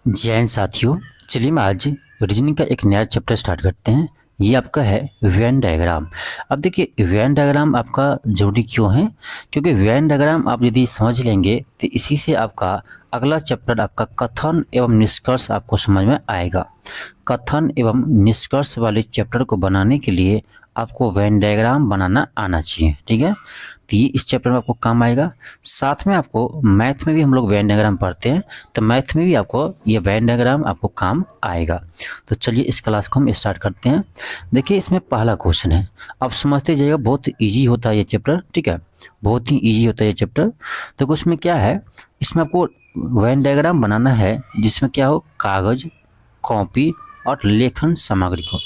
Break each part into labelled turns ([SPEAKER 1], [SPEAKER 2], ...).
[SPEAKER 1] जैन साथियों, चलिए हम आज रीजनिंग का एक नया चैप्टर स्टार्ट करते हैं। ये आपका है वेन डायग्राम। अब देखिए वेन डायग्राम आपका जरूरी क्यों है, क्योंकि वेन डायग्राम आप यदि समझ लेंगे तो इसी से आपका अगला चैप्टर आपका कथन एवं निष्कर्ष आपको समझ में आएगा। कथन एवं निष्कर्ष वाले चैप्टर को बनाने के लिए आपको वेन डायग्राम बनाना आना चाहिए, ठीक है। तो ये इस चैप्टर में आपको काम आएगा। साथ में आपको मैथ में भी हम लोग वेन डायग्राम पढ़ते हैं, तो मैथ में भी आपको ये वेन डायग्राम आपको काम आएगा। तो चलिए इस क्लास को हम स्टार्ट करते हैं। देखिए इसमें पहला क्वेश्चन है, आप समझते जाइएगा, बहुत इजी होता है ये चैप्टर, ठीक है, बहुत ही इजी होता है ये चैप्टर। तो उसमें क्या है, इसमें आपको वेन डायग्राम बनाना है जिसमें क्या हो, कागज, कॉपी और लेखन सामग्री को।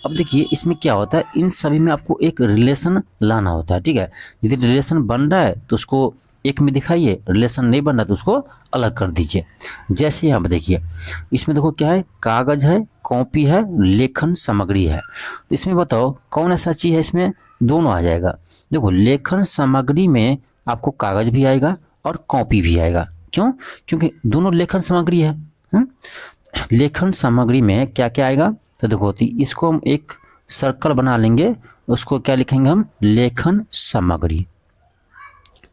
[SPEAKER 1] अब देखिए इसमें क्या होता है, इन सभी में आपको एक रिलेशन लाना होता है, ठीक है। यदि रिलेशन बन रहा है तो उसको एक में दिखाइए, रिलेशन नहीं बन रहा तो उसको अलग कर दीजिए। जैसे यहाँ पर देखिए, इसमें देखो क्या है, कागज है, कॉपी है, लेखन सामग्री है। तो इसमें बताओ कौन ऐसा चीज़ है, इसमें दोनों आ जाएगा। देखो लेखन सामग्री में आपको कागज भी आएगा और कॉपी भी आएगा। क्यों? क्योंकि दोनों लेखन सामग्री है। लेखन सामग्री में क्या क्या आएगा, तो देखो तो इसको हम एक सर्कल बना लेंगे, उसको क्या लिखेंगे हम, लेखन सामग्री,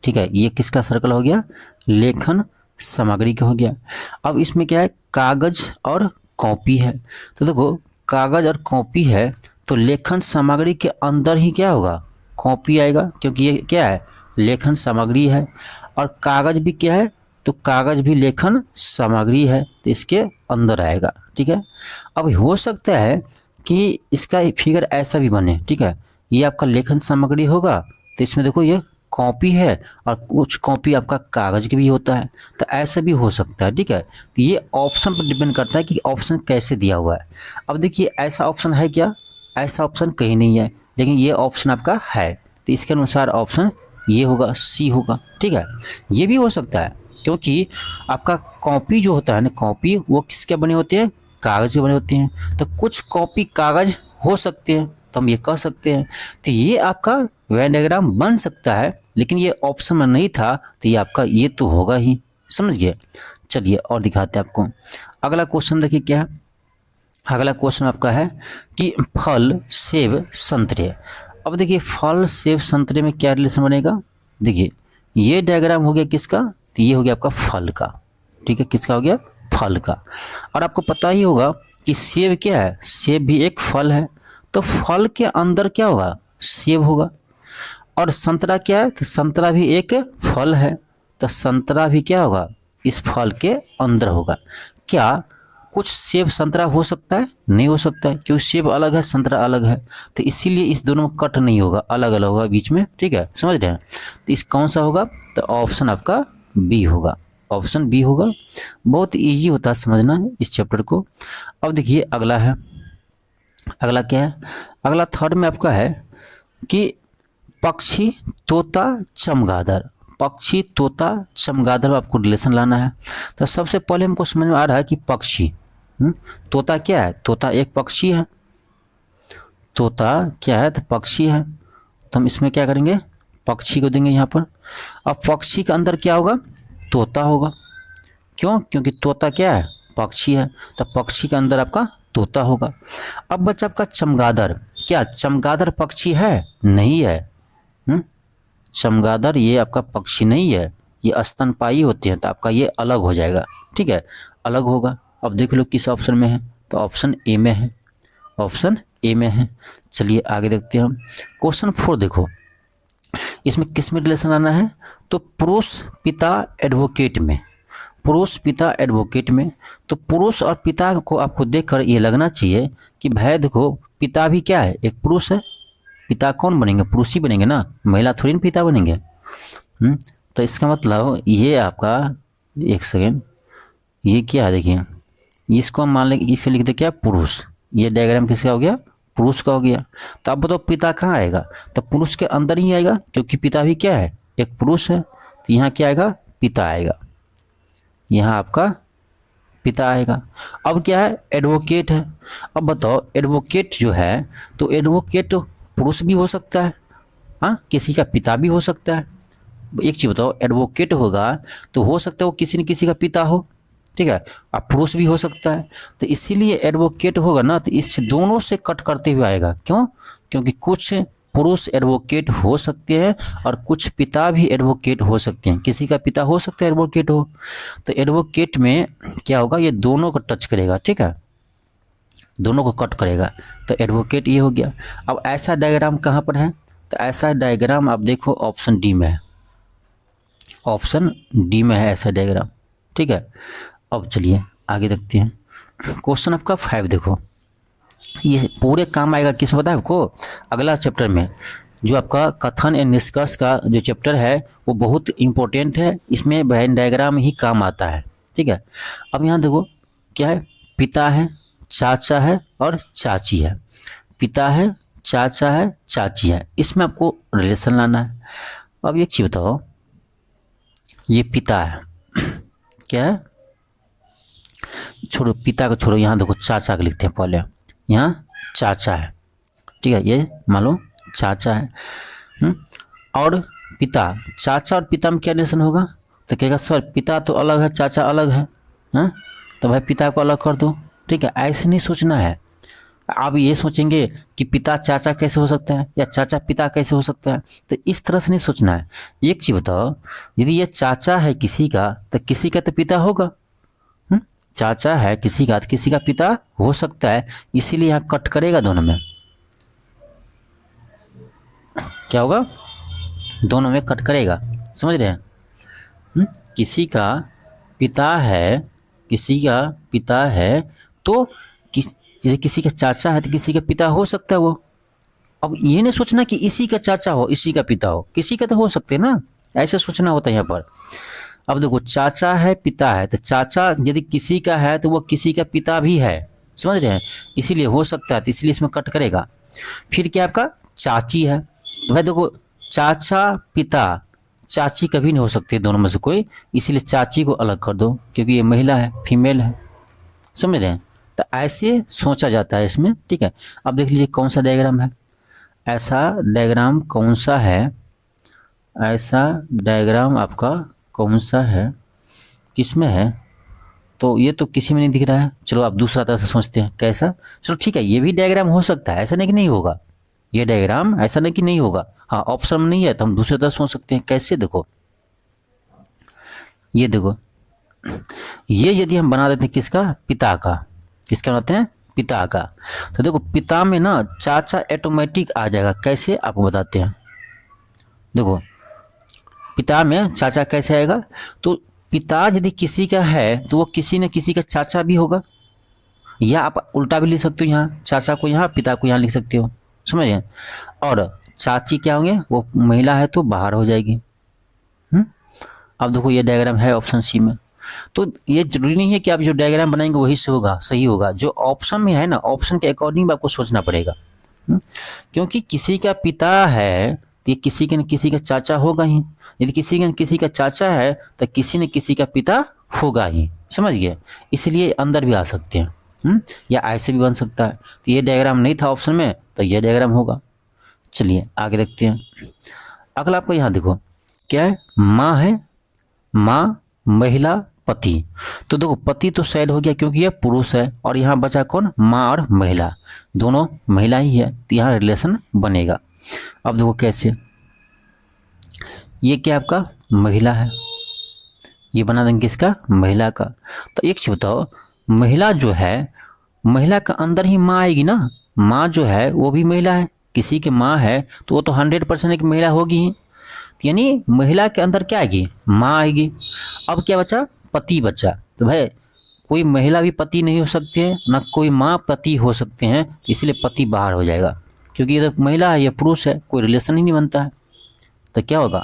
[SPEAKER 1] ठीक है। ये किसका सर्कल हो गया, लेखन सामग्री का हो गया। अब इसमें क्या है, कागज और कॉपी है। तो देखो कागज और कॉपी है तो लेखन सामग्री के अंदर ही क्या होगा, कॉपी आएगा, क्योंकि ये क्या है, लेखन सामग्री है। और कागज भी क्या है, तो कागज भी लेखन सामग्री है, तो इसके अंदर आएगा, ठीक है। अब हो सकता है कि इसका फिगर ऐसा भी बने, ठीक है। ये आपका लेखन सामग्री होगा, तो इसमें देखो ये कॉपी है और कुछ कॉपी आपका कागज की भी होता है, तो ऐसा भी हो सकता है, ठीक है। तो ये ऑप्शन पर डिपेंड करता है कि ऑप्शन कैसे दिया हुआ है। अब देखिए ऐसा ऑप्शन है क्या, ऐसा ऑप्शन कहीं नहीं है, लेकिन ये ऑप्शन आपका है, तो इसके अनुसार ऑप्शन ये होगा, सी होगा, ठीक है। ये भी हो सकता है क्योंकि आपका कॉपी जो होता है ना, कॉपी वो किसके बने होते हैं, कागज के बने होते हैं। तो कुछ कॉपी कागज हो सकते हैं, तो हम ये कह सकते हैं। तो ये आपका वेन डायग्राम बन सकता है, लेकिन ये ऑप्शन में नहीं था, तो ये आपका ये तो होगा ही, समझ गए। चलिए और दिखाते हैं आपको। अगला क्वेश्चन देखिए क्या है। अगला क्वेश्चन आपका है कि फल, सेब, संतरे। अब देखिए फल, सेब, संतरे में क्या रिलेशन बनेगा। देखिए ये डायग्राम हो गया किसका, तो ये हो गया आपका फल का, ठीक है। किसका हो गया, फल का। और आपको पता ही होगा कि सेब क्या है, सेब भी एक फल है, तो फल के अंदर क्या होगा, सेब होगा। और संतरा क्या है, तो संतरा भी एक फल है, तो संतरा भी क्या होगा, इस फल के अंदर होगा। क्या कुछ सेब संतरा हो सकता है, नहीं हो सकता है, क्योंकि सेब अलग है, संतरा अलग है, तो इसीलिए इस दोनों में कट नहीं होगा, अलग अलग होगा बीच में, ठीक है, समझ रहे हैं। तो इस कौन सा होगा, तो ऑप्शन आपका बी होगा, ऑप्शन बी होगा। बहुत इजी होता है समझना इस चैप्टर को। अब देखिए अगला है, अगला क्या है, अगला थर्ड में आपका है कि पक्षी, तोता, चमगादड़। पक्षी, तोता, चमगादड़ में आपको रिलेशन लाना है। तो सबसे पहले हमको समझ में आ रहा है कि पक्षी, तोता क्या है, तोता एक पक्षी है, तोता क्या है, तो पक्षी है, तो हम इसमें क्या करेंगे, पक्षी को देंगे यहाँ पर। अब पक्षी के अंदर क्या होगा, तोता होगा। क्यों? क्योंकि तोता क्या है, पक्षी है, तो पक्षी के अंदर आपका तोता होगा। अब बच्चा आपका चमगादड़, क्या चमगादड़ पक्षी है, नहीं है। चमगादड़ ये आपका पक्षी नहीं है, ये स्तनपायी होते हैं, तो आपका ये अलग हो जाएगा, ठीक है, अलग होगा। अब देख लो किस ऑप्शन में है, तो ऑप्शन ए में है, ऑप्शन ए में है। चलिए आगे देखते हैं हम। क्वेश्चन 4 देखो, इसमें किस में रिलेशन आना है, तो पुरुष पिता एडवोकेट में, पुरुष पिता एडवोकेट में। तो पुरुष और पिता को आपको देखकर ये लगना चाहिए कि भाई देखो पिता भी क्या है, एक पुरुष है, पिता कौन बनेंगे, पुरुष ही बनेंगे ना, महिला थोड़ी ना पिता बनेंगे। तो इसका मतलब ये आपका, एक सेकेंड, ये क्या है, देखिए इसको हम मान लेंगे, इसके लिख दे क्या, पुरुष। ये डायग्राम किसका हो गया, पुरुष का हो गया। तो अब बताओ पिता कहाँ आएगा, तो पुरुष के अंदर ही आएगा, क्योंकि पिता भी क्या है, एक पुरुष है, तो यहाँ क्या आएगा, पिता आएगा, यहाँ आपका पिता आएगा। अब क्या है, एडवोकेट है। अब बताओ एडवोकेट जो है, तो एडवोकेट पुरुष भी हो सकता है, हाँ, किसी का पिता भी हो सकता है। एक चीज़ बताओ, एडवोकेट होगा तो हो सकता है वो किसी न किसी का पिता हो, ठीक है। अब पुरुष भी हो सकता है, तो इसीलिए एडवोकेट होगा ना, तो इस दोनों से कट करते हुए आएगा। क्यों? क्योंकि कुछ पुरुष एडवोकेट हो सकते हैं और कुछ पिता भी एडवोकेट हो सकते हैं। किसी का पिता हो सकता है एडवोकेट हो, तो एडवोकेट में क्या होगा, ये दोनों को टच करेगा, ठीक है, दोनों को कट करेगा, तो एडवोकेट ये हो गया। अब ऐसा डायग्राम कहाँ पर है, तो ऐसा डायग्राम आप देखो ऑप्शन डी में है, ऑप्शन डी में है ऐसा डायग्राम, ठीक है। अब चलिए आगे देखते हैं, क्वेश्चन आपका 5 देखो, ये पूरे काम आएगा किस पता है आपको, अगला चैप्टर में, जो आपका कथन एवं निष्कर्ष का जो चैप्टर है वो बहुत इंपॉर्टेंट है, इसमें वेन डायग्राम ही काम आता है, ठीक है। अब यहाँ देखो क्या है, पिता है, चाचा है और चाची है, पिता है, चाचा है, चाची है, इसमें आपको रिलेशन लाना है। अब एक चीज बताओ, ये पिता है, क्या है, छोड़ो पिता को छोड़ो, यहाँ देखो चाचा को लिखते हैं पहले, यहाँ चाचा है, ठीक है, ये मान लो चाचा है। और पिता, चाचा और पिता में क्या रिलेशन होगा, तो कहेगा सर पिता तो अलग है, चाचा अलग है, हाँ, तो भाई पिता को अलग कर दो, ठीक है। ऐसे नहीं सोचना है, आप ये सोचेंगे कि पिता चाचा कैसे हो सकता है या चाचा पिता कैसे हो सकता है, तो इस तरह से नहीं सोचना है। एक चीज बताओ, यदि ये चाचा है किसी का, तो किसी का तो पिता होगा, चाचा है किसी का तो किसी का पिता हो सकता है, इसीलिए यहाँ कट करेगा, दोनों में क्या होगा, दोनों में कट करेगा, समझ रहे हैं। किसी का पिता है, किसी का पिता है, तो किसी का चाचा है तो किसी का पिता हो सकता है वो। अब ये नहीं सोचना कि इसी का चाचा हो इसी का पिता हो, किसी का तो हो सकते हैं ना, ऐसे सोचना होता है यहाँ पर। अब देखो चाचा है, पिता है, तो चाचा यदि किसी का है तो वो किसी का पिता भी है, समझ रहे हैं, इसीलिए हो सकता है, तो इसलिए इसमें कट करेगा। फिर क्या आपका चाची है, तो भाई देखो चाचा पिता चाची कभी नहीं हो सकते दोनों में से कोई, इसीलिए चाची को अलग कर दो, क्योंकि ये महिला है, फीमेल है, समझ रहे हैं, तो ऐसे सोचा जाता है इसमें, ठीक है। अब देख लीजिए कौन सा डायग्राम है, ऐसा डायग्राम कौन सा है, ऐसा डायग्राम आपका कौन सा है, किसमें है, तो ये तो किसी में नहीं दिख रहा है। चलो आप दूसरा तरह से सोचते हैं, कैसा, चलो ठीक है, ये भी डायग्राम हो सकता है, ऐसा नहीं कि नहीं होगा, ये डायग्राम ऐसा नहीं कि नहीं होगा, हाँ ऑप्शन में नहीं है तो हम दूसरी तरह सोच सकते हैं। कैसे, देखो ये देखो, ये यदि हम बना देते हैं किसका, पिता का, किसका बनाते हैं, पिता का, तो देखो पिता में ना चाचा ऑटोमेटिक आ जाएगा। कैसे आपको बताते हैं, देखो पिता में चाचा कैसे आएगा, तो पिता यदि किसी का है तो वो किसी न किसी का चाचा भी होगा, या आप उल्टा भी लिख सकते हो, यहाँ चाचा को यहाँ पिता को यहाँ लिख सकते हो, समझ रहे हैं। और चाची क्या होंगे, वो महिला है तो बाहर हो जाएगी। अब देखो ये डायग्राम है ऑप्शन सी में, तो ये जरूरी नहीं है कि आप जो डायग्राम बनाएंगे वही से होगा, सही होगा, जो ऑप्शन में है ना, ऑप्शन के अकॉर्डिंग आपको सोचना पड़ेगा। क्योंकि किसी का पिता है तो ये किसी के न किसी का चाचा होगा ही, यदि किसी के न किसी का चाचा है तो किसी न किसी का पिता होगा ही, समझ गए, इसलिए अंदर भी आ सकते हैं, या ऐसे भी बन सकता है। तो ये डायग्राम नहीं था ऑप्शन में, तो ये डायग्राम होगा। चलिए आगे देखते हैं, अगला आपको यहाँ देखो क्या है, माँ है, माँ, महिला, पति, तो देखो पति तो साइड हो गया क्योंकि यह पुरुष है, और यहाँ बचा कौन, माँ और महिला, दोनों महिला ही है, तो यहाँ रिलेशन बनेगा। अब देखो कैसे, ये क्या आपका महिला है, ये बना देंगे किसका, महिला का। तो एक चीज बताओ, महिला जो है, महिला का अंदर ही माँ आएगी ना, माँ जो है वो भी महिला है, किसी के माँ है तो वो तो 100% एक महिला होगी ही, यानी महिला के अंदर क्या आएगी, माँ आएगी। अब क्या बचा, पति बचा, तो भाई कोई महिला भी पति नहीं हो सकते हैं, ना कोई माँ पति हो सकते हैं, इसलिए पति बाहर हो जाएगा, क्योंकि ये तो महिला है, ये पुरुष है, कोई रिलेशन ही नहीं बनता है। तो क्या होगा,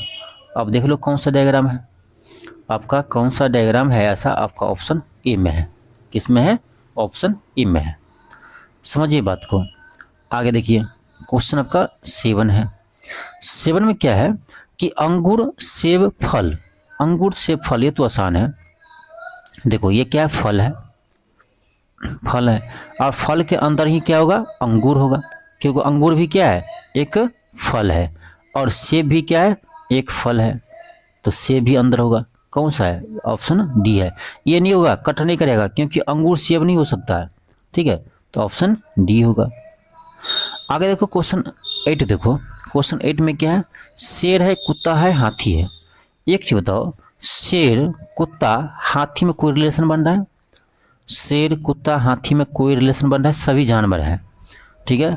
[SPEAKER 1] अब देख लो कौन सा डायग्राम है आपका, कौन सा डायग्राम है ऐसा, आपका ऑप्शन ए में है, किस में है, ऑप्शन ए में है, समझिए बात को। आगे देखिए क्वेश्चन आपका 7 है, 7 में क्या है कि अंगूर सेब फल, अंगूर सेब फल, ये तो आसान है। देखो ये क्या है, फल है, फल है, और फल के अंदर ही क्या होगा, अंगूर होगा, क्योंकि अंगूर भी क्या है, एक फल है, और सेब भी क्या है, एक फल है, तो सेब भी अंदर होगा, कौन सा है? ऑप्शन डी है। ये नहीं होगा, कट नहीं करेगा, क्योंकि अंगूर सेब नहीं हो सकता है, ठीक है, तो ऑप्शन डी होगा। आगे देखो क्वेश्चन 8 देखो। क्वेश्चन 8 में क्या है? शेर है, कुत्ता है, हाथी है। एक चीज बताओ, शेर, कुत्ता, हाथी में कोई रिलेशन बन रहा है? शेर, कुत्ता, हाथी में कोई रिलेशन बन रहा है? सभी जानवर है, ठीक है,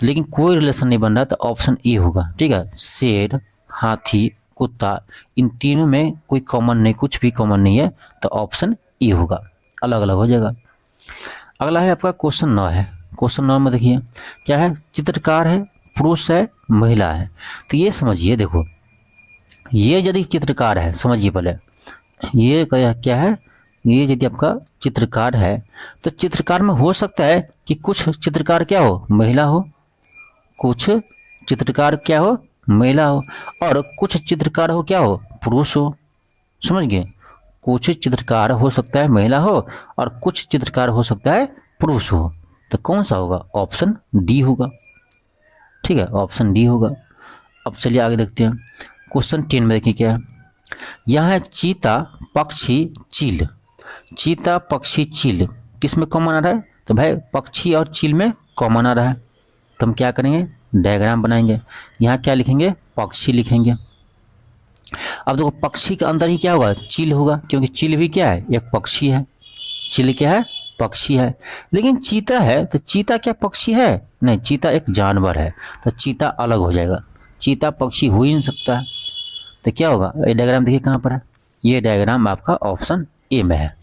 [SPEAKER 1] लेकिन कोई रिलेशन नहीं बन रहा, तो ऑप्शन ए होगा, ठीक है। शेर, हाथी, कुत्ता, इन तीनों में कोई कॉमन नहीं, कुछ भी कॉमन नहीं है, तो ऑप्शन ए होगा, अलग अलग हो जाएगा। अगला है आपका क्वेश्चन 9 है। क्वेश्चन 9 में देखिए क्या है? चित्रकार है, पुरुष है, महिला है। तो ये समझिए, देखो ये यदि चित्रकार है, समझिए पहले, ये क्या है? ये यदि आपका चित्रकार है, तो चित्रकार में हो सकता है कि कुछ चित्रकार क्या हो? महिला हो, कुछ चित्रकार क्या हो? महिला हो, और कुछ चित्रकार हो क्या हो? पुरुष हो। समझ गए? कुछ चित्रकार हो सकता है महिला हो, और कुछ चित्रकार हो सकता है पुरुष हो। तो कौन सा होगा? ऑप्शन डी होगा, ठीक है, ऑप्शन डी होगा। अब चलिए आगे देखते हैं। क्वेश्चन 10 में देखिए क्या है? यहाँ है चीता, पक्षी, चील। चीता, पक्षी, चील, किस में कॉमन आ रहा है? तो भाई पक्षी और चील में कॉमन आ रहा है, तो हम क्या करेंगे? डायग्राम बनाएंगे। यहाँ क्या लिखेंगे? पक्षी लिखेंगे। अब देखो पक्षी के अंदर ही क्या होगा? चील होगा, क्योंकि चील भी क्या है? एक पक्षी है। चील क्या है? पक्षी है। लेकिन चीता है, तो चीता क्या पक्षी है? नहीं, चीता एक जानवर है, तो चीता अलग हो जाएगा, चीता पक्षी हो ही नहीं सकता है। तो क्या होगा? ये डायग्राम देखिए कहाँ पर है, ये डायग्राम आपका ऑप्शन ए में है,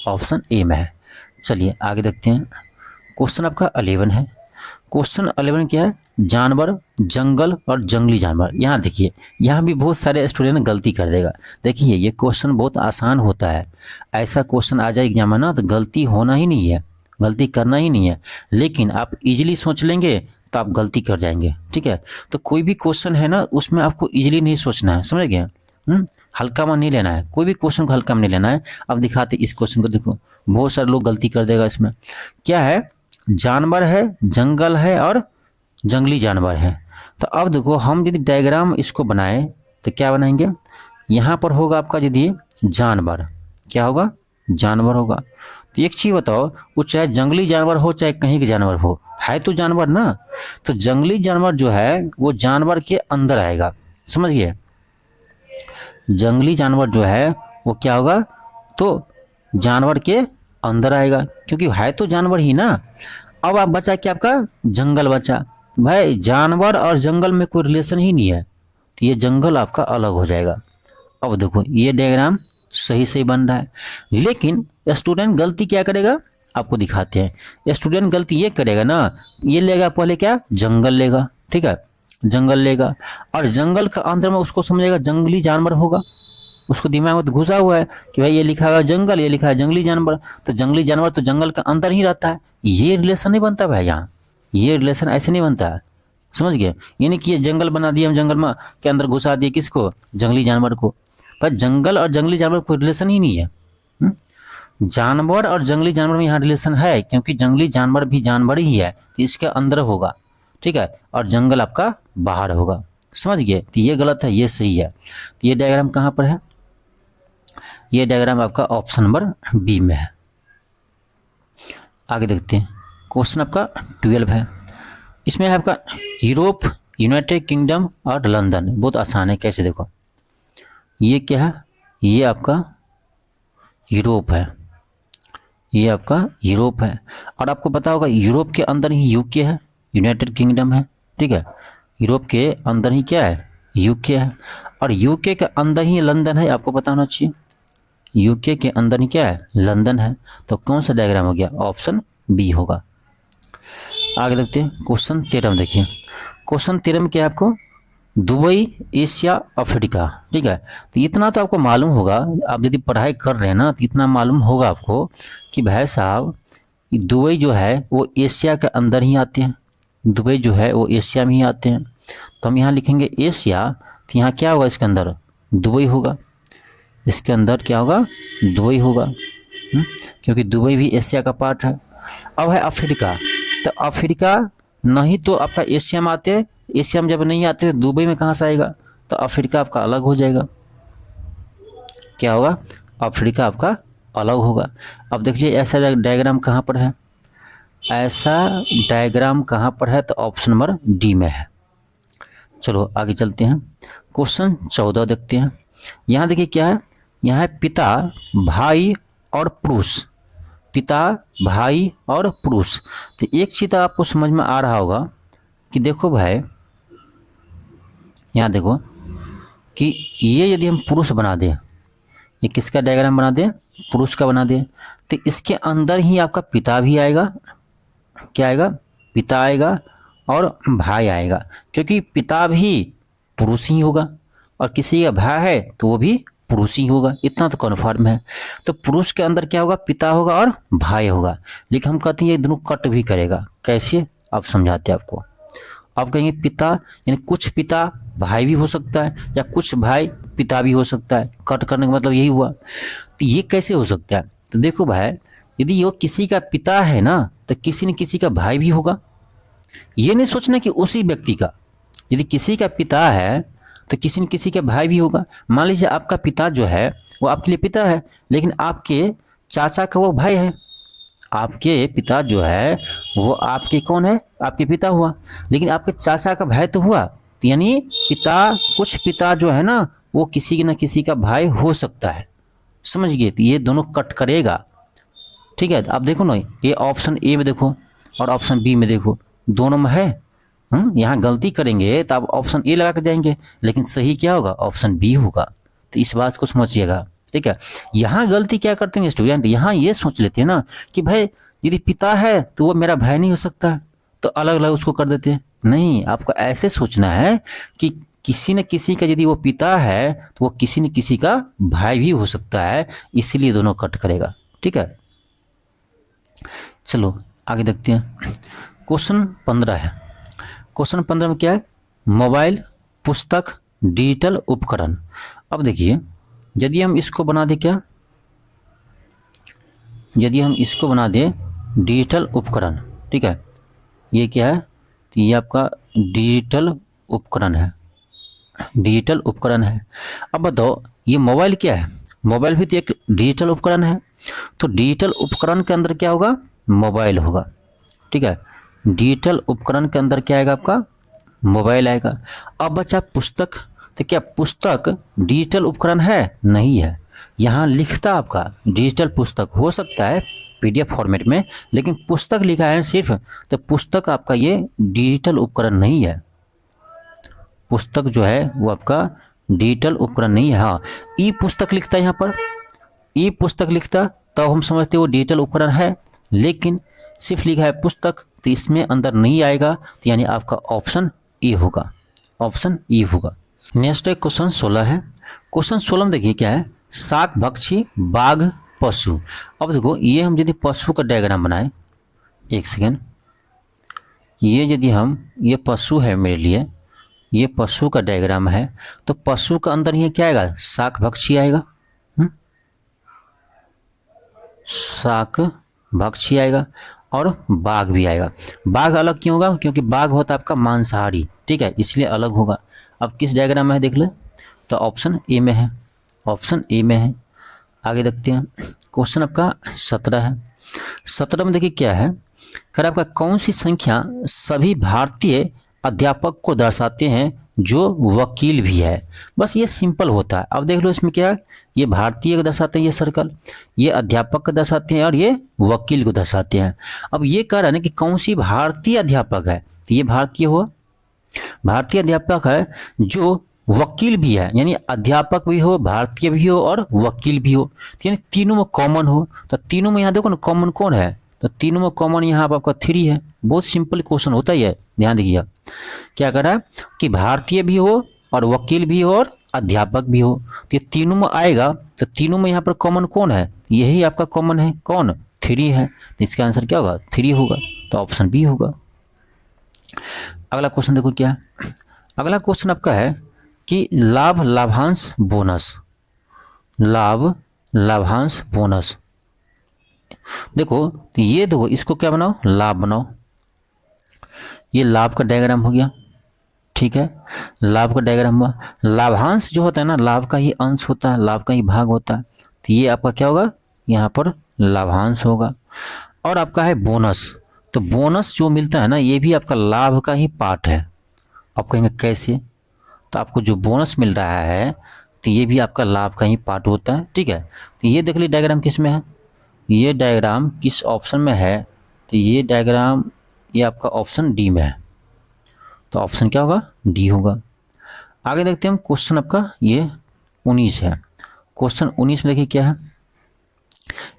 [SPEAKER 1] ऑप्शन ए में है। चलिए आगे देखते हैं। क्वेश्चन आपका 11 है। क्वेश्चन 11 क्या है? जानवर, जंगल और जंगली जानवर। यहाँ देखिए, यहाँ भी बहुत सारे स्टूडेंट गलती कर देगा। देखिए ये क्वेश्चन बहुत आसान होता है, ऐसा क्वेश्चन आ जाए एग्जाम में ना, तो गलती होना ही नहीं है, गलती करना ही नहीं है। लेकिन आप इजीली सोच लेंगे तो आप गलती कर जाएंगे, ठीक है। तो कोई भी क्वेश्चन है ना, उसमें आपको इजीली नहीं सोचना है, समझ गए? हल्का में नहीं लेना है, कोई भी क्वेश्चन को हल्का में नहीं लेना है। अब दिखाते इस क्वेश्चन को, देखो बहुत सारे लोग गलती कर देगा इसमें। क्या है? जानवर है, जंगल है और जंगली जानवर है। तो अब देखो हम यदि डायग्राम इसको बनाए तो क्या बनाएंगे? यहाँ पर होगा आपका यदि जानवर, क्या होगा? जानवर होगा। तो एक चीज़ बताओ, वो चाहे जंगली जानवर हो चाहे कहीं के जानवर हो, है तो जानवर ना। तो जंगली जानवर जो है वो जानवर के अंदर आएगा, समझ गए? जंगली जानवर जो है वो क्या होगा? तो जानवर के अंदर आएगा, क्योंकि है तो जानवर ही ना। अब आप बचा क्या? आपका जंगल बचा। भाई जानवर और जंगल में कोई रिलेशन ही नहीं है, तो ये जंगल आपका अलग हो जाएगा। अब देखो ये डायग्राम सही सही बन रहा है, लेकिन स्टूडेंट गलती क्या करेगा? आपको दिखाते हैं। स्टूडेंट गलती ये करेगा ना, ये लेगा पहले क्या? जंगल लेगा, ठीक है, जंगल लेगा, और जंगल का अंदर में उसको समझेगा जंगली जानवर होगा। उसको दिमाग में तो घुसा हुआ है कि भाई ये लिखा हुआ जंगल, ये लिखा है जंगली जानवर, तो जंगली जानवर तो जंगल के अंदर ही रहता है। ये रिलेशन नहीं बनता भाई, यहाँ ये रिलेशन ऐसे नहीं बनता है, समझ गए? ये नहीं कि ये जंगल बना दिया, हम जंगल में के अंदर घुसा दिए किसको? जंगली जानवर को। पर जंगल और जंगली जानवर कोई रिलेशन ही नहीं है। जानवर और जंगली जानवर में यहाँ रिलेशन है, क्योंकि जंगली जानवर भी जानवर ही है, तो इसके अंदर होगा, ठीक है, और जंगल आपका बाहर होगा, समझ गए? तो ये गलत है, ये सही है। तो ये डायग्राम कहाँ पर है? ये डायग्राम आपका ऑप्शन नंबर बी में है। आगे देखते हैं। क्वेश्चन आपका 12 है। इसमें है आपका यूरोप, यूनाइटेड किंगडम और लंदन। बहुत आसान है, कैसे देखो, ये क्या है? ये आपका यूरोप है, ये आपका यूरोप है, और आपको पता होगा यूरोप के अंदर ही यूके है, यूनाइटेड किंगडम है, ठीक है। यूरोप के अंदर ही क्या है? यूके है, और यूके के अंदर ही लंदन है, आपको पता होना चाहिए। यूके के अंदर ही क्या है? लंदन है। तो कौन सा डायग्राम हो गया? ऑप्शन बी होगा। आगे देखते हैं। क्वेश्चन 13 में देखिए। क्वेश्चन 13 में क्या है आपको? दुबई, एशिया, अफ्रीका, ठीक है। तो इतना तो आपको मालूम होगा, आप यदि पढ़ाई कर रहे हैं ना, तो इतना मालूम होगा आपको कि भाई साहब दुबई जो है वो एशिया के अंदर ही आते हैं, दुबई जो है वो एशिया में ही आते हैं। तो हम यहाँ लिखेंगे एशिया, तो यहाँ क्या होगा? इसके अंदर दुबई होगा, इसके अंदर क्या होगा? दुबई होगा, क्योंकि दुबई भी एशिया का पार्ट है। अब है अफ्रीका, तो अफ्रीका नहीं तो आपका एशिया में आते हैं, एशिया में जब नहीं आते तो दुबई में कहाँ से आएगा? तो अफ्रीका आपका अलग हो जाएगा। क्या होगा, अफ्रीका आपका अलग होगा। अब देख लीजिए ऐसा डायग्राम कहाँ पर है, ऐसा डायग्राम कहाँ पर है, तो ऑप्शन नंबर डी में है। चलो आगे चलते हैं, क्वेश्चन 14 देखते हैं। यहाँ देखिए क्या है, यहाँ है पिता, भाई और पुरुष, पिता, भाई और पुरुष। तो एक चीज़ तो आपको समझ में आ रहा होगा कि देखो भाई, यहाँ देखो कि ये यदि हम पुरुष बना दें, ये किसका डायग्राम बना दें, पुरुष का बना दें, तो इसके अंदर ही आपका पिता भी आएगा, क्या आएगा, पिता आएगा और भाई आएगा, क्योंकि पिता भी पुरुष ही होगा और किसी का भाई है तो वो भी पुरुष ही होगा, इतना तो कन्फर्म है। तो पुरुष के अंदर क्या होगा, पिता होगा और भाई होगा। लेकिन हम कहते हैं ये दोनों कट भी करेगा, कैसे आप समझाते हैं आपको। आप कहेंगे पिता यानी कुछ पिता भाई भी हो सकता है या कुछ भाई पिता भी हो सकता है, कट करने का मतलब यही हुआ। तो ये कैसे हो सकता है, तो देखो भाई, यदि वो किसी का पिता है ना, तो किसी न किसी का भाई भी होगा। ये नहीं सोचना कि उसी व्यक्ति का, यदि किसी का पिता है तो किसी न किसी का भाई भी होगा। मान लीजिए आपका पिता जो है वो आपके लिए पिता है, लेकिन आपके चाचा का वो भाई है। आपके पिता जो है वो आपके कौन है, आपके पिता हुआ, लेकिन आपके चाचा का भाई तो हुआ। तो यानी पिता, कुछ पिता जो है ना वो किसी न किसी का भाई हो सकता है, समझ गए। तो ये दोनों कट करेगा, ठीक है। आप देखो ना, ये ऑप्शन ए में देखो और ऑप्शन बी में देखो, दोनों में है। यहाँ गलती करेंगे तो आप ऑप्शन ए लगा के जाएंगे, लेकिन सही क्या होगा, ऑप्शन बी होगा। तो इस बात को समझिएगा, ठीक है। यहाँ गलती क्या करते हैं स्टूडेंट, यहाँ ये सोच लेते हैं ना कि भाई यदि पिता है तो वो मेरा भाई नहीं हो सकता, तो अलग अलग उसको कर देते हैं। नहीं, आपको ऐसे सोचना है कि किसी न किसी का यदि वो पिता है तो वो किसी न किसी का भाई भी हो सकता है, इसीलिए दोनों कट करेगा, ठीक है। चलो आगे देखते हैं, क्वेश्चन 15 है। क्वेश्चन 15 में क्या है, मोबाइल, पुस्तक, डिजिटल उपकरण। अब देखिए यदि हम इसको बना दें, क्या यदि हम इसको बना दें डिजिटल उपकरण, ठीक है, ये क्या है, तो ये आपका डिजिटल उपकरण है, डिजिटल उपकरण है। अब बताओ ये मोबाइल क्या है, मोबाइल भी तो एक डिजिटल उपकरण है। तो डिजिटल उपकरण के अंदर क्या होगा, मोबाइल होगा, ठीक है। डिजिटल उपकरण के अंदर क्या आएगा, आपका मोबाइल आएगा। अब बचा पुस्तक, तो क्या पुस्तक डिजिटल उपकरण है, नहीं है। यहाँ लिखता आपका डिजिटल पुस्तक हो सकता है पीडीएफ फॉर्मेट में, लेकिन पुस्तक लिखा है सिर्फ, तो पुस्तक आपका ये डिजिटल उपकरण नहीं है। पुस्तक जो है वो आपका डिजिटल उपकरण नहीं है। हाँ, ई पुस्तक लिखता है, यहाँ पर ई पुस्तक लिखता तो हम समझते वो डिजिटल उपकरण है, लेकिन सिर्फ लिखा है पुस्तक, तो इसमें अंदर नहीं आएगा। तो यानी आपका ऑप्शन ई होगा, ऑप्शन ई होगा। नेक्स्ट है क्वेश्चन 16 है। क्वेश्चन 16 में देखिए क्या है, शाक भक्षी, बाघ, पशु। अब देखो ये हम यदि पशु का डायग्राम बनाए, एक सेकेंड, ये यदि हम, ये पशु है मेरे लिए, ये पशु का डायग्राम है, तो पशु का अंदर ये क्या आएगा, शाक भक्षी आएगा, शाक भक्षी आएगा और बाघ भी आएगा। बाघ अलग क्यों होगा, क्योंकि बाघ होता है आपका मांसाहारी, ठीक है, इसलिए अलग होगा। अब किस डायग्राम में है देख ले, तो ऑप्शन ए में है, ऑप्शन ए में है। आगे देखते हैं, क्वेश्चन आपका 17 है। 17 में देखिए क्या है, कर आपका कौन सी संख्या सभी भारतीय अध्यापक को दर्शाते हैं जो वकील भी है। बस ये सिंपल होता है। अब देख लो इसमें क्या है, ये भारतीय को दर्शाते हैं ये सर्कल, ये अध्यापक को दर्शाते हैं और ये वकील को दर्शाते हैं। अब ये कह रहा है ना कि कौन सी भारतीय अध्यापक है, तो ये भारतीय हुआ, भारतीय अध्यापक है जो वकील भी है, यानी अध्यापक भी हो, भारतीय भी हो और वकील भी हो, यानी तीनों में कॉमन हो। तो तीनों में यहाँ देखो ना कॉमन कौन है, तो तीनों में कॉमन यहाँ पर आपका 3 है। बहुत सिंपल क्वेश्चन होता ही है, ध्यान देखिए क्या कर रहा है कि भारतीय भी हो और वकील भी हो और अध्यापक भी हो, तो ये तीनों में आएगा। तो तीनों में यहाँ पर कॉमन कौन है, यही आपका कॉमन है, कौन, 3 है। तो इसका आंसर क्या होगा, 3 होगा, तो ऑप्शन बी होगा। अगला क्वेश्चन देखो क्या है, अगला क्वेश्चन आपका है कि लाभ, लाभांश, बोनस, लाभ, लाभांश, बोनस। देखो तो ये देखो, इसको क्या बनाओ, लाभ बनाओ। ये लाभ का डायग्राम हो गया, ठीक है, लाभ का डायग्राम हुआ। लाभांश जो होता है ना, लाभ का ही अंश होता है, लाभ का ही भाग होता है, तो ये आपका क्या होगा, यहाँ पर लाभांश होगा। और आपका है बोनस, तो बोनस जो मिलता है ना, ये भी आपका लाभ का ही पार्ट है। आप कहेंगे कैसे, तो आपको जो बोनस मिल रहा है तो ये भी आपका लाभ का ही पार्ट होता है। ठीक है, तो ये देख लीजिए डायग्राम किस में है, ये डायग्राम किस ऑप्शन में है, तो ये डायग्राम ये आपका ऑप्शन डी में है, तो ऑप्शन क्या होगा, डी होगा। आगे देखते हैं हम, क्वेश्चन आपका ये 19 है। क्वेश्चन 19 में देखिए क्या है,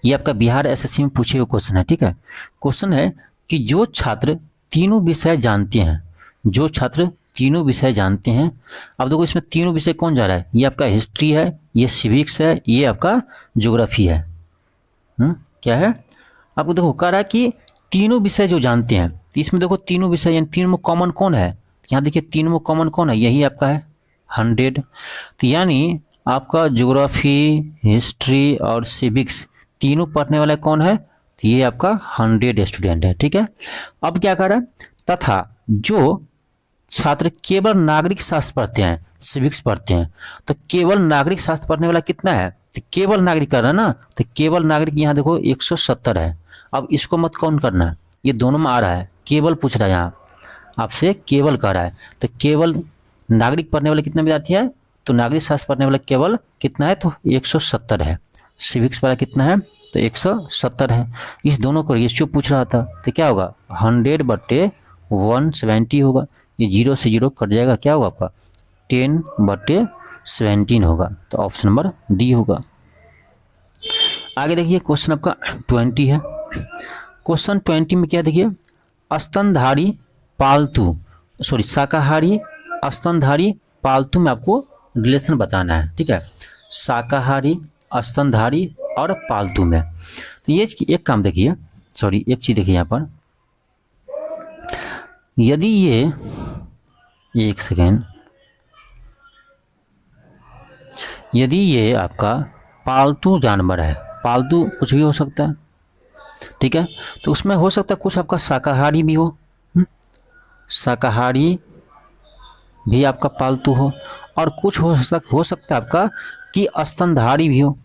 [SPEAKER 1] ये आपका बिहार एसएससी में पूछे हुए क्वेश्चन है। ठीक है, क्वेश्चन है कि जो छात्र तीनों विषय जानते हैं, जो छात्र तीनों विषय जानते हैं, अब देखो इसमें तीनों विषय कौन जा रहा है, ये आपका हिस्ट्री है, ये सिविक्स है, ये आपका ज्योग्राफी है। क्या है, आपको देखो कह रहा है कि तीनों विषय जो जानते हैं, तो इसमें देखो तीनों विषय यानी तीनों में कॉमन कौन है, यहाँ देखिए तीनों में कॉमन कौन है, यही आपका है 100। तो यानी आपका ज्योग्राफी, हिस्ट्री और सिविक्स तीनों पढ़ने वाला कौन है, तो ये आपका 100 स्टूडेंट है। ठीक है, अब क्या कर रहा है, तथा जो छात्र केवल नागरिक शास्त्र पढ़ते हैं, सिविक्स पढ़ते हैं, तो केवल नागरिक शास्त्र पढ़ने वाला कितना है, तो केवल नागरिक कर रहा है ना, तो केवल नागरिक यहाँ देखो 170 है। अब इसको मत काउंट करना है, ये दोनों में आ रहा है, केवल पूछ रहा है यहाँ आपसे, केवल कर रहा है, तो केवल नागरिक पढ़ने वाले कितना विद्यार्थी है, तो नागरिक शास्त्र पढ़ने वाला केवल कितना है, तो 170 है। सिविक्स वाला कितना है, तो 170 है। इस दोनों को रेशियो पूछ रहा था, तो क्या होगा 100/170 होगा, ये 0 से 0 कट जाएगा, क्या होगा आपका 10/17 होगा, तो ऑप्शन नंबर डी होगा। आगे देखिए क्वेश्चन आपका 20 है। क्वेश्चन 20 में क्या देखिए, स्तनधारी पालतू शाकाहारी स्तनधारी पालतू में आपको रिलेशन बताना है। ठीक है, शाकाहारी, स्तनधारी और पालतू में, तो ये एक काम देखिए, सॉरी एक चीज़ देखिए यहाँ पर, यदि ये एक सेकेंड, यदि ये आपका पालतू जानवर है, पालतू कुछ भी हो सकता है, ठीक है, तो उसमें हो सकता है कुछ आपका शाकाहारी भी हो, शाकाहारी भी आपका पालतू हो, और कुछ हो सकता है आपका कि स्तनधारी भी हो,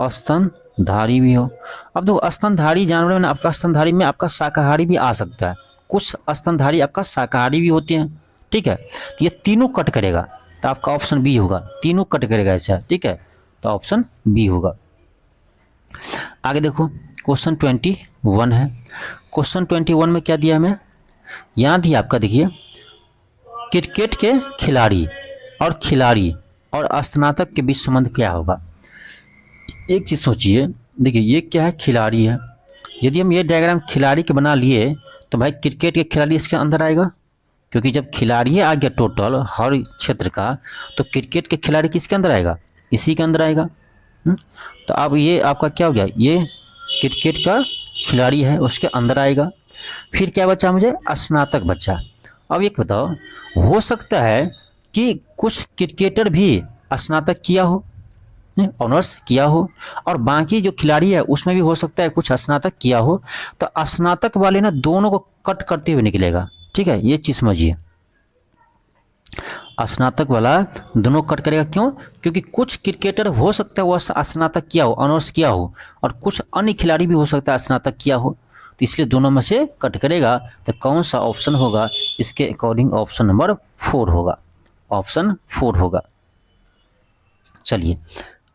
[SPEAKER 1] स्तनधारी भी हो। अब देखो स्तनधारी जानवर में आपका स्तनधारी में आपका शाकाहारी भी आ सकता है, कुछ स्तनधारी आपका शाकाहारी भी होते हैं। ठीक है, तो ये तीनों कट करेगा, तो आपका ऑप्शन बी होगा, तीनों कट करेगा ऐसा। ठीक है, तो ऑप्शन बी होगा। आगे देखो क्वेश्चन 21 है। क्वेश्चन 21 में क्या दिया हमें, यहाँ दिया आपका देखिए, क्रिकेट के खिलाड़ी और स्नातक के बीच संबंध क्या होगा। एक चीज़ सोचिए, देखिए ये क्या है, खिलाड़ी है, यदि हम ये डायग्राम खिलाड़ी के बना लिए तो भाई क्रिकेट के खिलाड़ी इसके अंदर आएगा, क्योंकि जब खिलाड़ी आ गया टोटल हर क्षेत्र का, तो क्रिकेट के खिलाड़ी किसके अंदर आएगा, इसी के अंदर आएगा। तो अब ये आपका क्या हो गया, ये क्रिकेट का खिलाड़ी है उसके अंदर आएगा। फिर क्या बचा मुझे, स्नातक बचा। अब एक बताओ, हो सकता है कि कुछ क्रिकेटर भी स्नातक किया हो, ऑनर्स किया हो, और बाकी जो खिलाड़ी है उसमें भी हो सकता है कुछ स्नातक किया हो, तो स्नातक वाले ना दोनों को कट करते हुए निकलेगा। ठीक है, ये चीज़ समझिए, स्नातक वाला दोनों कट करेगा, क्यों, क्योंकि कुछ क्रिकेटर हो सकता है वो स्नातक किया हो, ऑनर्स किया हो, और कुछ अन्य खिलाड़ी भी हो सकता है स्नातक किया हो, तो इसलिए दोनों में से कट करेगा। तो कौन सा ऑप्शन होगा, इसके अकॉर्डिंग ऑप्शन नंबर 4 होगा, ऑप्शन 4 होगा। चलिए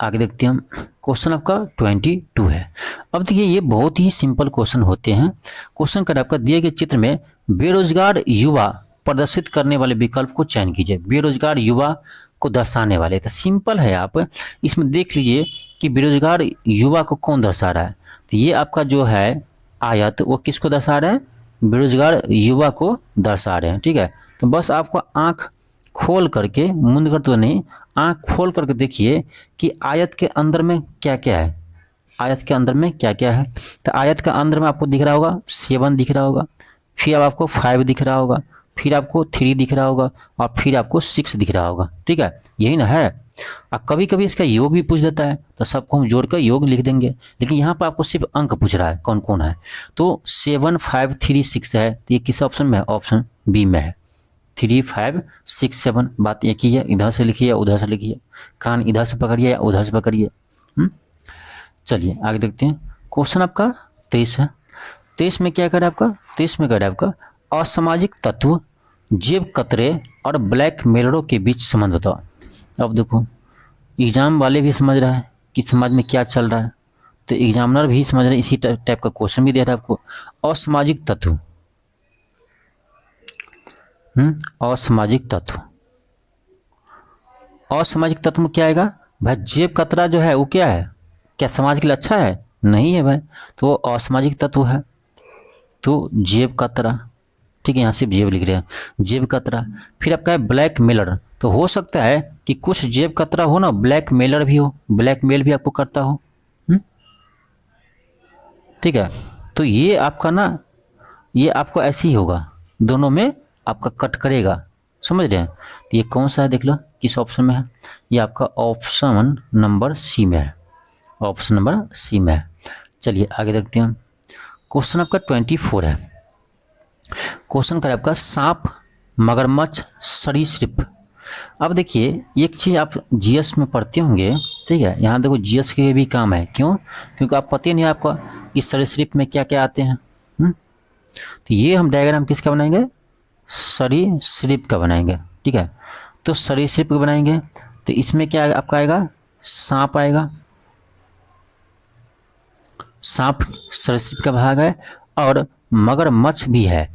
[SPEAKER 1] आगे देखते हैं हम, क्वेश्चन आपका 22 है। अब देखिए ये बहुत ही सिंपल क्वेश्चन होते हैं। क्वेश्चन का आपका दिए गए चित्र में बेरोजगार युवा प्रदर्शित करने वाले विकल्प को चयन कीजिए। बेरोजगार युवा को दर्शाने वाले, तो सिंपल है, आप इसमें देख लीजिए कि बेरोजगार युवा को कौन दर्शा रहा है। तो ये आपका जो है आयत वो किसको दर्शा रहा है, बेरोजगार युवा को दर्शा रहे हैं। ठीक है, तो बस आपको आँख खोल करके, मुंद कर तो नहीं, आँख खोल करके देखिए कि आयत के अंदर में क्या क्या है, आयत के अंदर में क्या क्या है। तो आयत के अंदर में आपको दिख रहा होगा 7 दिख रहा होगा, फिर आपको 5 दिख रहा होगा, फिर आपको 3 दिख रहा होगा, और फिर आपको 6 दिख रहा होगा। ठीक है, यही ना है। और कभी कभी इसका योग भी पूछ देता है, तो सबको हम जोड़कर योग लिख देंगे, लेकिन यहाँ पर आपको सिर्फ अंक पूछ रहा है कौन कौन है। तो 7, 5, 3, 6 है, तो ये किस ऑप्शन में है, ऑप्शन बी में है। 3, 5, 6, 7 बात एक ही है, इधर से लिखिए या उधर से लिखिए, कान इधर से पकड़िए या उधर से पकड़िए। चलिए आगे देखते हैं। क्वेश्चन आपका 23 है। 23 में क्या करें आपका, 23 में करें आपका असामाजिक तत्व, जेब कतरे और ब्लैक मेलरों के बीच संबंध बताओ। अब देखो एग्जाम वाले भी समझ रहा है कि समाज में क्या चल रहा है, तो एग्जामिनर भी समझ रहे हैं, इसी टाइप का क्वेश्चन भी दे रहा है आपको। असामाजिक तत्व, असामाजिक तत्व, असामाजिक तत्व में क्या आएगा भाई, जेब कतरा जो है वो क्या है, क्या समाज के लिए अच्छा है, नहीं है भाई, तो वो असामाजिक तत्व है। तो जेब कतरा, ठीक है, यहाँ से जेब लिख रहे हैं, जेब कतरा। फिर आपका है ब्लैक मेलर, तो हो सकता है कि कुछ जेब कतरा हो ना, ब्लैक मेलर भी हो, ब्लैक मेल भी आपको करता हो। ठीक है, तो ये आपका ना, ये आपको ऐसे ही होगा, दोनों में आपका कट करेगा, समझ रहे हैं। तो ये कौन सा है देख लो किस ऑप्शन में है, ये आपका ऑप्शन नंबर सी में है, ऑप्शन नंबर सी में है। चलिए आगे देखते हैं। क्वेश्चन आपका 24 है। क्वेश्चन का आपका सांप, मगरमच्छ, सरीसृप। अब देखिए एक चीज़ आप जीएस में पढ़ते होंगे, ठीक है, यहाँ देखो जीएस के भी काम है, क्यों, क्योंकि आप पता ही नहीं आपका कि सरीसृप में क्या क्या आते हैं। तो ये हम डायग्राम किसका बनाएंगे, सरीसृप का बनाएंगे, ठीक है। तो सरीसृप का बनाएंगे तो इसमें क्या आपका आएगा, सांप आएगा, सांप सरीसृप का भाग है, और मगरमच्छ भी है,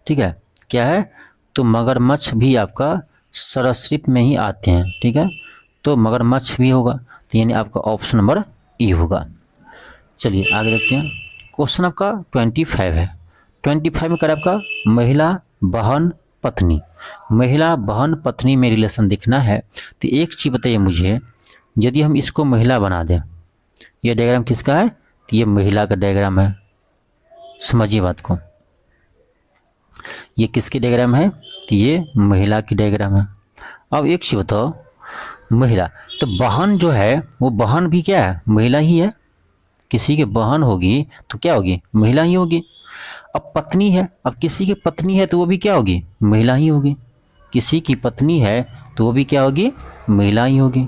[SPEAKER 1] ठीक है, क्या है, तो मगरमच्छ भी आपका सरीसृप में ही आते हैं, ठीक है, तो मगरमच्छ भी होगा, तो यानी आपका ऑप्शन नंबर ई होगा। चलिए आगे देखते हैं। क्वेश्चन आपका 25 है। 25 में कर आपका महिला, बहन, पत्नी। महिला, बहन, पत्नी में रिलेशन दिखना है, तो एक चीज़ बताइए मुझे, यदि हम इसको महिला बना दें, ये डायग्राम किसका है, तो ये महिला का डायग्राम है, समझिए बात को, ये किसकी डायग्राम है, तो ये महिला की डायग्राम है। अब एक चीज़ बताओ, महिला, तो बहन जो है वो बहन भी क्या है, महिला ही है, किसी की बहन होगी तो क्या होगी, महिला ही होगी। अब पत्नी है, अब किसी की पत्नी है तो वो भी क्या होगी, महिला ही होगी, किसी की पत्नी है तो वो भी क्या होगी, महिला ही होगी,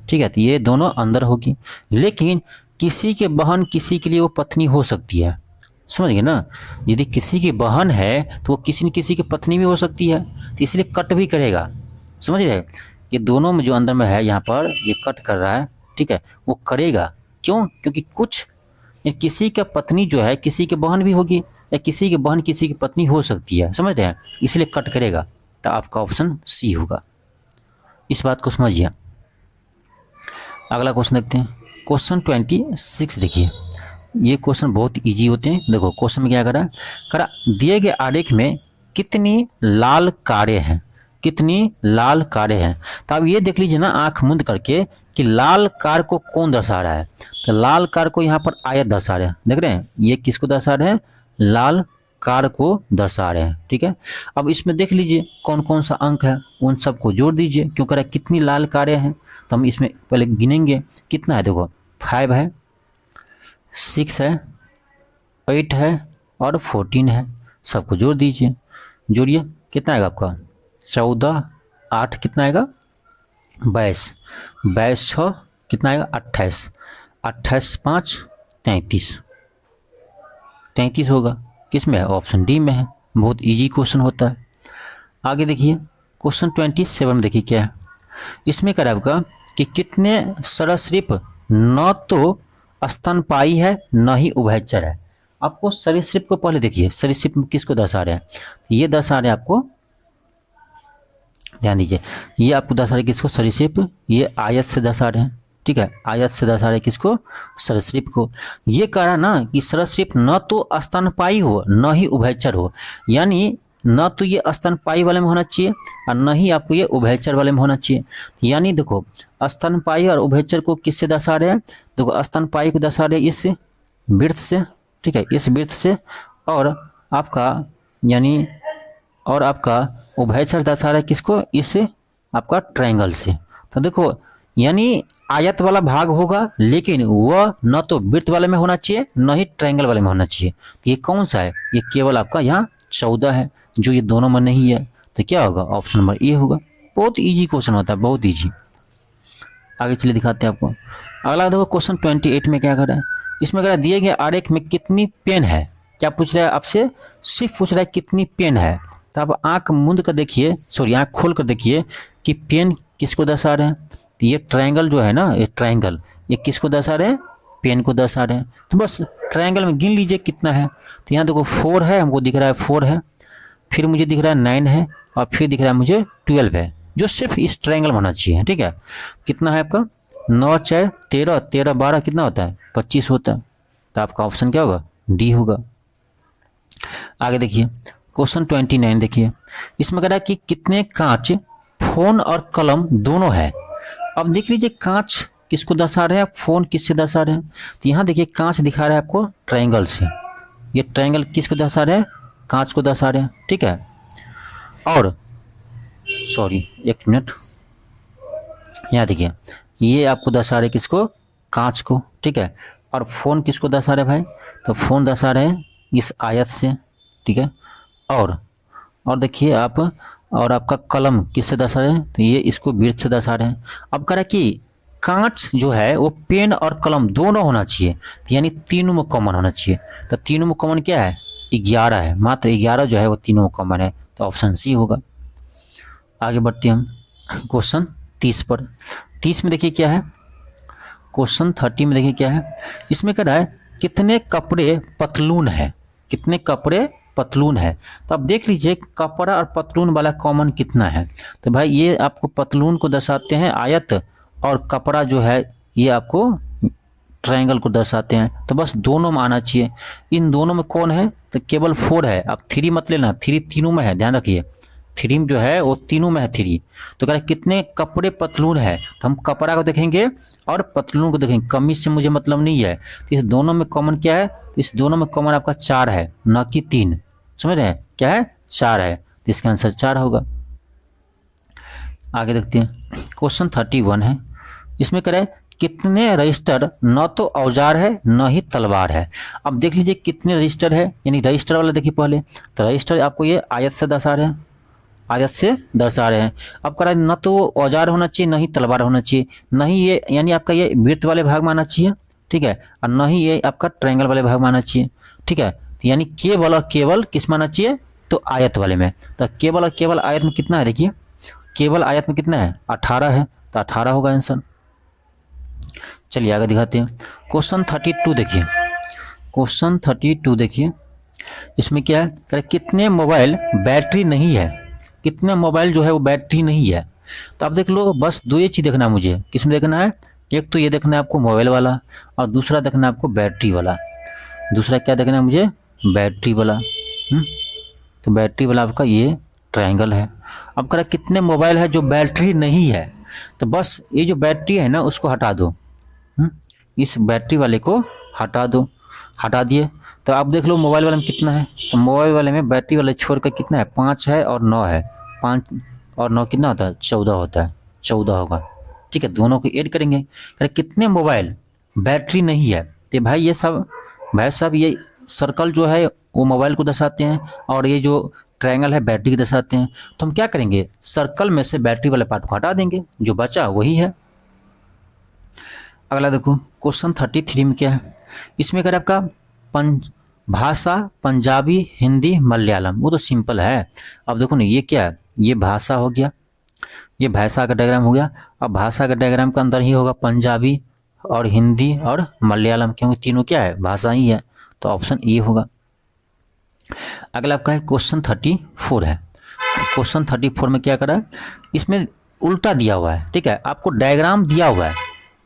[SPEAKER 1] ठीक है, तो ये दोनों अंदर होगी। लेकिन किसी के बहन किसी के लिए वो पत्नी हो सकती है, समझ गए ना, यदि किसी की बहन है तो वो किसी न किसी की पत्नी भी हो सकती है, तो इसलिए कट भी करेगा, समझ रहे, ये दोनों में जो अंदर में है यहाँ पर ये कट कर रहा है, ठीक है, वो करेगा, क्यों, क्योंकि कुछ किसी का पत्नी जो है किसी की बहन भी होगी, या किसी की बहन किसी की पत्नी हो सकती है, समझ रहे हैं, इसलिए कट करेगा, तो आपका ऑप्शन सी होगा, इस बात को समझिए। अगला क्वेश्चन देखते हैं। क्वेश्चन 26 देखिए, ये क्वेश्चन बहुत इजी होते हैं। देखो क्वेश्चन में क्या करा दिए गए आरेख में कितनी लाल कारें हैं, कितनी लाल कारें हैं, तो अब ये देख लीजिए ना आंख मूंद करके कि लाल कार को कौन दर्शा रहा है, तो लाल कार को यहाँ पर आयत दर्शा रहे हैं, देख रहे हैं, ये किसको दर्शा रहे हैं, लाल कार को दर्शा रहे हैं, ठीक है। अब इसमें देख लीजिए कौन कौन सा अंक है, उन सबको जोड़ दीजिए, क्यों करा कितनी लाल कारें हैं, तो हम इसमें पहले गिनेंगे कितना है, देखो 5 है, 6 है, 8 है और 14 है, सबको जोड़ दीजिए, जोड़िए कितना आएगा आपका 14, 8 कितना आएगा 22, 22 6 कितना आएगा 28, 28 5 33, 33 होगा, किस में है, ऑप्शन डी में है, बहुत इजी क्वेश्चन होता है। आगे देखिए क्वेश्चन 27 में देखिए क्या है, इसमें क्या आपका कि कितने सरीसृप न तो स्तनपायी है न ही उभयचर है। आपको सरीसृप को पहले देखिए, सरीसृप किसको दर्शा रहे हैं, ये दर्शा रहे हैं आपको, ध्यान दीजिए, ये आपको दर्शा रहे किसको, सरीसृप, ये आयत से दर्शा रहे हैं, ठीक है, आयत से दर्शा रहे किसको, सरीसृप को। ये कह रहा ना कि सरीसृप न तो स्तनपायी हो न ही उभयचर हो, यानी न तो ये स्तनपायी वाले में होना चाहिए और न ही आपको ये उभयचर वाले में होना चाहिए। यानी देखो स्तनपायी और उभयचर को किससे दर्शा रहे हैं, देखो स्तनपायी को दर्शा रहे इस वृत्त से, ठीक है, इस वृत्त से, और आपका यानी और आपका उभयचर दर्शा रहा है किसको, इस आपका ट्रायंगल से। तो देखो यानी आयत वाला भाग होगा, लेकिन वह न तो वृत्त वाले में होना चाहिए न ही ट्रायंगल वाले में होना चाहिए। तो ये कौन सा है, ये केवल आपका यहाँ 14 है, जो ये दोनों में नहीं है, तो क्या होगा, ऑप्शन नंबर ए होगा। बहुत इजी क्वेश्चन होता है, बहुत इजी। आगे चलिए दिखाते हैं आपको। अगला देखो क्वेश्चन 28 में क्या कर रहा है, इसमें कह रहा है दिए गए आरेख में कितनी पेन है। क्या पूछ रहा है आपसे, सिर्फ पूछ रहा है कितनी पेन है। तो आप आंख मूंद कर देखिए, सॉरी आंख खोल कर देखिए कि पेन किसको दर्शा रहे हैं। तो ये ट्रायंगल जो है ना, ये ट्रायंगल ये किसको दर्शा रहे हैं, पेन को दर्शा रहे हैं। तो बस ट्रायंगल में गिन लीजिए कितना है। तो यहाँ देखो 4 है, हमको दिख रहा है 4 है, फिर मुझे दिख रहा है 9 है, और फिर दिख रहा है मुझे 12 है, जो सिर्फ इस ट्रायंगल में होना चाहिए। ठीक है, कितना है आपका, 9 4 13, 13 12 कितना होता है, 25 होता है। तो आपका ऑप्शन क्या होगा, डी होगा। आगे देखिए क्वेश्चन 29 देखिए, इसमें कह रहा है कि कितने कांच, फोन और कलम दोनों है। अब देख लीजिए कांच किसको दर्शा रहे हैं, फोन किससे दर्शा रहे हैं। तो यहाँ देखिए कांच दिखा रहा है आपको ट्रायंगल से, ये ट्रायंगल किसको दर्शा रहे हैं, कांच को दर्शा रहे हैं। ठीक है, और सॉरी एक मिनट, यहाँ देखिए ये आपको दर्शा रहे किसको, कांच को। ठीक है, और फोन किसको दर्शा रहे भाई, तो फोन दर्शा रहे हैं इस आयत से। ठीक है, और देखिए आप, और आपका कलम किससे दर्शा रहे हैं, तो ये इसको वृत्त से दर्शा रहे हैं। अब कह रहा है कि कांच जो है वो पेन और कलम दोनों होना चाहिए, तो यानी तीनों में कॉमन होना चाहिए। तो तीनों में कॉमन क्या है, 11 है, मात्र 11 जो है वो तीनों में कॉमन है, तो ऑप्शन सी होगा। आगे बढ़ते हैं हम क्वेश्चन 30 पर। 30 में देखिए क्या है, क्वेश्चन 30 में देखिए क्या है, इसमें कह रहा है कितने कपड़े पतलून है, कितने कपड़े पतलून है। तो अब देख लीजिए कपड़ा और पतलून वाला कॉमन कितना है। तो भाई ये आपको पतलून को दर्शाते हैं आयत, और कपड़ा जो है ये आपको ट्रायंगल को दर्शाते हैं। तो बस दोनों में आना चाहिए। इन दोनों में कौन है, तो केवल 4 है। अब 3 मत लेना, 3 तीनों में है, ध्यान रखिए 3 जो है वो तीनों में है 3। तो कह रहे कितने कपड़े पतलून है, तो हम कपड़ा को देखेंगे और पतलून को देखेंगे, कमीज से मुझे मतलब नहीं है। तो इस दोनों में कॉमन क्या है, इस दोनों में कॉमन आपका 4 है, न कि 3। समझ रहे हैं, क्या है, 4 है, तो इसका आंसर 4 होगा। आगे देखते हैं क्वेश्चन 31 है, इसमें कह रहे कितने रजिस्टर न तो औजार है न ही तलवार है। अब देख लीजिए कितने रजिस्टर है, यानी रजिस्टर वाला देखिए पहले, तो रजिस्टर आपको ये आयत से दर्शा रहे हैं, आयत से दर्शा रहे हैं। अब कह रहा है न तो औजार होना चाहिए न ही तलवार होना चाहिए, न ही ये यानी आपका ये वृत्त वाले भाग में आना चाहिए। ठीक है, और न ही ये आपका ट्रायंगल वाले भाग में आना चाहिए। ठीक है, तो यानी केवल और केवल किस में आना चाहिए, तो आयत वाले में। तो केवल और केवल आयत में कितना है, देखिए केवल आयत में कितना है, 18 है, तो 18 होगा आंसर। चलिए आगे दिखाते हैं क्वेश्चन 32 देखिए, क्वेश्चन 32 देखिए, इसमें क्या है, कह रहे कितने मोबाइल बैटरी नहीं है, कितने मोबाइल जो है वो बैटरी नहीं है। तो आप देख लो, बस दो ये चीज़ देखना है मुझे, किसमें देखना है, एक तो ये देखना है आपको मोबाइल वाला, और दूसरा देखना है आपको बैटरी वाला। दूसरा क्या देखना है मुझे, बैटरी वाला। तो बैटरी वाला आपका ये ट्रायंगल है। अब कह रहा है कितने मोबाइल है जो बैटरी नहीं है, तो बस ये जो बैटरी है ना उसको हटा दो, इस बैटरी वाले को हटा दो, हटा दिए। तो आप देख लो मोबाइल वाले में कितना है, तो मोबाइल वाले में बैटरी वाले छोड़ कर कितना है, 5 है और 9 है। 5 और 9 कितना होता है, 14 होता है, 14 होगा। ठीक है, दोनों को ऐड करेंगे। कह कितने मोबाइल बैटरी नहीं है, तो भाई ये सब, भाई साहब ये सर्कल जो है वो मोबाइल को दर्शाते हैं, और ये जो ट्रायंगल है बैटरी को दर्शाते हैं। तो हम क्या करेंगे, सर्कल में से बैटरी वाले पार्ट को हटा देंगे, जो बचा वही है। अगला देखो क्वेश्चन 33 में क्या है, इसमें अगर आपका भाषा पंजाबी हिंदी मलयालम, वो तो सिंपल है। अब देखो ना ये क्या है, ये भाषा हो गया, ये भाषा का डायग्राम हो गया। अब भाषा का डायग्राम के अंदर ही होगा पंजाबी और हिंदी और मलयालम, क्योंकि तीनों क्या है, भाषा ही है, तो ऑप्शन ए होगा। अगला आपका है क्वेश्चन 34 है। क्वेश्चन 34 में क्या करा है, इसमें उल्टा दिया हुआ है। ठीक है, आपको डायग्राम दिया हुआ है,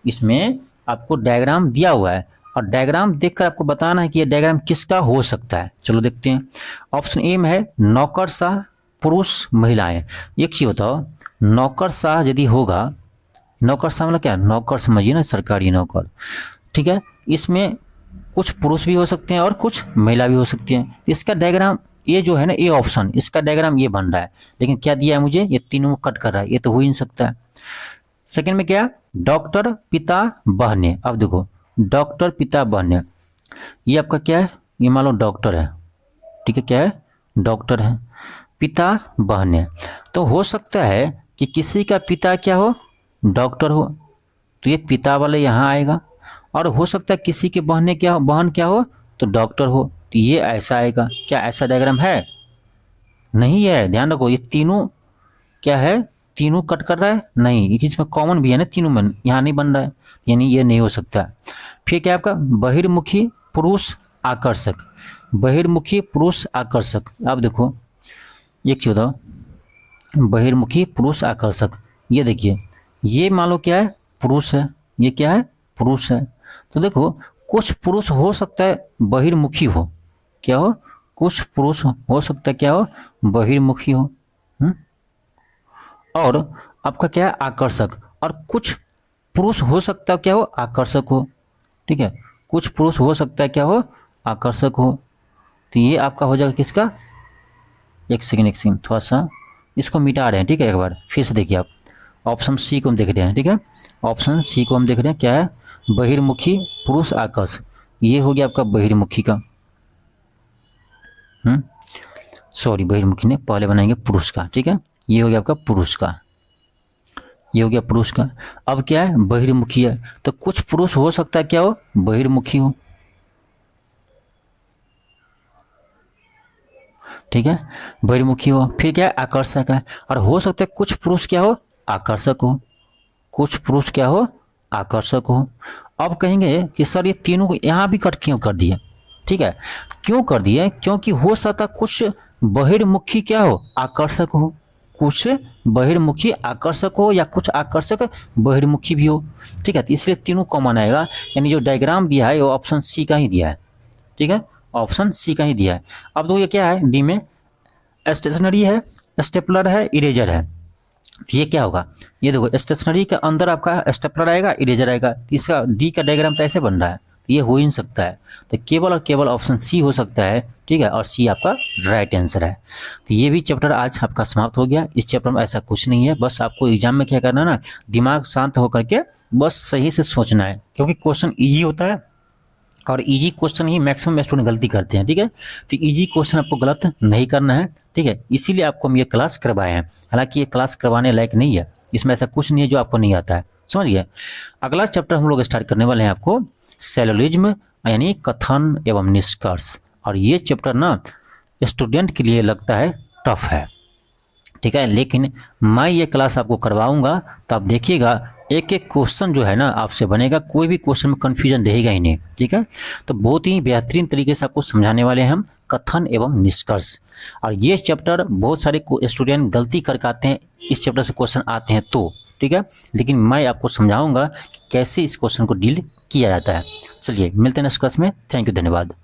[SPEAKER 1] इसमें आपको डायग्राम दिया हुआ है, और डायग्राम देखकर आपको बताना है कि ये डायग्राम किसका हो सकता है। चलो देखते हैं। ऑप्शन ए में है नौकरशाह पुरुष महिलाएं। एक चीज बताओ, नौकरशाह यदि होगा, नौकरशाह मतलब क्या, नौकर समझिए ना, सरकारी नौकर। ठीक है, इसमें कुछ पुरुष भी हो सकते हैं और कुछ महिला भी हो सकती हैं। इसका डायग्राम ये जो है ना, ये ऑप्शन, इसका डायग्राम ये बन रहा है, लेकिन क्या दिया है मुझे, ये तीनों कट कर रहा है, ये तो हो ही नहीं सकता है। सेकंड में क्या, डॉक्टर पिता बहने। अब देखो डॉक्टर पिता बहने, ये आपका क्या है, ये मान लो डॉक्टर है। ठीक है, क्या है, डॉक्टर है, पिता बहन है, तो हो सकता है कि किसी का पिता क्या हो, डॉक्टर हो, तो ये पिता वाले यहाँ आएगा। और हो सकता है किसी के बहन क्या हो, तो डॉक्टर हो, तो ये ऐसा आएगा। क्या ऐसा डायग्राम है? नहीं है, ध्यान रखो। ये तीनों क्या है, तीनों कट कर रहा है नहीं, इसमें कॉमन भी है ना, तीनों में यहाँ नहीं बन रहा है, यानी ये नहीं हो सकता। फिर क्या आपका बहिर्मुखी पुरुष आकर्षक, बहिर्मुखी पुरुष आकर्षक। आप देखो एक चीज बताओ, बहिर्मुखी पुरुष आकर्षक, ये देखिए, ये मान लो क्या है, पुरुष है, ये क्या है, पुरुष है। तो देखो कुछ पुरुष हो सकता है बहिर्मुखी हो, क्या हो, कुछ पुरुष हो सकता है क्या हो, बहिर्मुखी हो। और आपका क्या है, आकर्षक। और कुछ पुरुष हो सकता है क्या हो, आकर्षक हो। ठीक है, कुछ पुरुष हो सकता है क्या हो, आकर्षक हो। तो ये आपका हो जाएगा किसका, एक सेकंड थोड़ा सा इसको मिटा रहे हैं। ठीक है, एक बार फिर से देखिए आप, ऑप्शन सी को हम देख रहे हैं। ठीक है, ऑप्शन सी को हम देख रहे हैं, क्या है, बहिर्मुखी पुरुष आकर्षक। ये हो गया आपका बहिर्मुखी का, सॉरी बहिर्मुखी ने पहले बनाएंगे पुरुष का। ठीक है, ये हो गया आपका पुरुष का, ये हो गया पुरुष का। अब क्या है, बहिर्मुखी है, तो कुछ पुरुष हो सकता है क्या हो, बहिर्मुखी हो। ठीक है, बहिर्मुखी हो। फिर क्या है, आकर्षक है। और हो सकता है कुछ पुरुष क्या हो, आकर्षक हो, कुछ पुरुष क्या हो, आकर्षक हो। अब कहेंगे कि सर ये तीनों को यहाँ भी कट क्यों कर दिए। ठीक है, क्यों कर दिए, क्योंकि हो सकता कुछ बहिर्मुखी क्या हो, आकर्षक हो, कुछ बहिर्मुखी आकर्षक हो, या कुछ आकर्षक बहिर्मुखी भी हो। ठीक है, तो इसलिए तीनों कॉमन आएगा, यानी जो डायग्राम दिया है वो ऑप्शन सी का ही दिया है। ठीक है, ऑप्शन सी का ही दिया है। अब तो ये क्या है, डी में स्टेशनरी है, स्टेपलर है, इरेजर है। ये क्या होगा, ये देखो स्टेशनरी के अंदर आपका स्टेपलर आएगा, इरेजर आएगा। इसका डी का डायग्राम तो ऐसे बन रहा है, तो ये हो ही नहीं सकता है। तो केवल और केवल ऑप्शन सी हो सकता है। ठीक है, और सी आपका राइट आंसर है। तो ये भी चैप्टर आज आपका समाप्त हो गया। इस चैप्टर में ऐसा कुछ नहीं है, बस आपको एग्जाम में क्या करना है ना, दिमाग शांत होकर के बस सही से सोचना है, क्योंकि क्वेश्चन ईजी होता है और इजी क्वेश्चन ही मैक्सिमम स्टूडेंट गलती करते हैं। ठीक है, तो इजी क्वेश्चन आपको गलत नहीं करना है। ठीक है, इसीलिए आपको हम ये क्लास करवाए हैं। हालांकि ये क्लास करवाने लायक नहीं है, इसमें ऐसा कुछ नहीं है जो आपको नहीं आता है, समझ गए। अगला चैप्टर हम लोग स्टार्ट करने वाले हैं आपको सेलोलिज्म, यानी कथन एवं निष्कर्ष। और ये चैप्टर ना स्टूडेंट के लिए लगता है टफ है। ठीक है, लेकिन मैं ये क्लास आपको करवाऊंगा तो आप देखिएगा एक एक क्वेश्चन जो है ना आपसे बनेगा, कोई भी क्वेश्चन में कन्फ्यूजन रहेगा ही नहीं। ठीक है, तो बहुत ही बेहतरीन तरीके से आपको समझाने वाले हैं हम कथन एवं निष्कर्ष। और ये चैप्टर बहुत सारे स्टूडेंट गलती करके आते हैं, इस चैप्टर से क्वेश्चन आते हैं तो। ठीक है, लेकिन मैं आपको समझाऊंगा कि कैसे इस क्वेश्चन को डील किया जाता है। चलिए मिलते हैं नेक्स्ट क्लास में। थैंक यू, धन्यवाद।